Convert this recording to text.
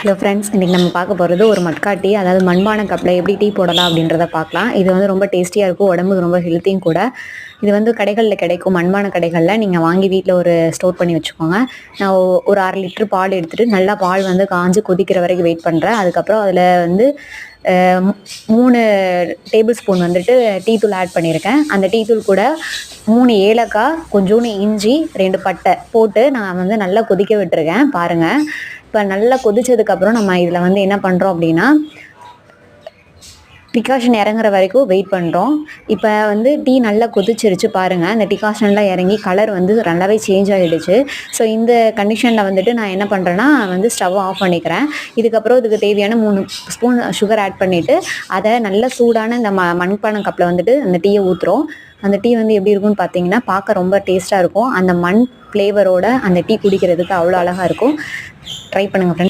Hello friends, இன்றைக்கி நம்ம பார்க்க போகிறது ஒரு மட்கா டீ, அதாவது மண்பானை கப்பில் எப்படி டீ போடலாம் அப்படின்றத பார்க்கலாம். இது வந்து ரொம்ப டேஸ்டியாக இருக்கும், உடம்புக்கு ரொம்ப ஹெல்த்தியும் கூட. இது வந்து கடைகளில் கிடைக்கும், மண்பானை கடைகளில் நீங்கள் வாங்கி வீட்டில் ஒரு ஸ்டோர் பண்ணி வச்சுக்கோங்க. நான் ஒரு 1/2 லிட்டர் பால் எடுத்துகிட்டு நல்லா பால் வந்து காஞ்சு கொதிக்கிற வரைக்கும் வெயிட் பண்ணுறேன். அதுக்கப்புறம் அதில் வந்து 3 டேபிள் ஸ்பூன் வந்துட்டு டீ தூள் ஆட் பண்ணியிருக்கேன். அந்த டீ தூள் கூட 3 ஏலக்காய், கொஞ்சோண்டு இஞ்சி, 2 பட்டை போட்டு நான் வந்து நல்லா கொதிக்க விட்டுருக்கேன். பாருங்கள், இப்போ நல்லா கொதிச்சதுக்கப்புறம் நம்ம இதில் வந்து என்ன பண்ணுறோம் அப்படின்னா, டிகாஷன் இறங்குற வரைக்கும் வெயிட் பண்ணுறோம். இப்போ வந்து டீ நல்லா கொதிச்சிருச்சு பாருங்கள். அந்த டிகாஷன்லாம் இறங்கி கலர் வந்து நல்லாவே சேஞ்ச் ஆகிடுச்சு. ஸோ இந்த கண்டிஷனில் வந்துட்டு நான் என்ன பண்ணுறேன்னா வந்து ஸ்டவ் ஆஃப் பண்ணிக்கிறேன். இதுக்கப்புறம் இதுக்கு தேவையான 3 ஸ்பூன் சுகர் ஆட் பண்ணிவிட்டு அதை நல்ல சூடான இந்த மண்பானை கப்பில் வந்துட்டு அந்த டீயை ஊற்றுறோம். அந்த டீ வந்து எப்படி இருக்குன்னு பார்த்தீங்கன்னா, பார்க்க ரொம்ப டேஸ்ட்டாக இருக்கும். அந்த மண் ஃப்ளேவரோட அந்த டீ குடிக்கிறதுக்கு அவ்வளோ அழகாக இருக்கும். ட்ரை பண்ணுங்கள் ஃப்ரெண்ட்ஸ்.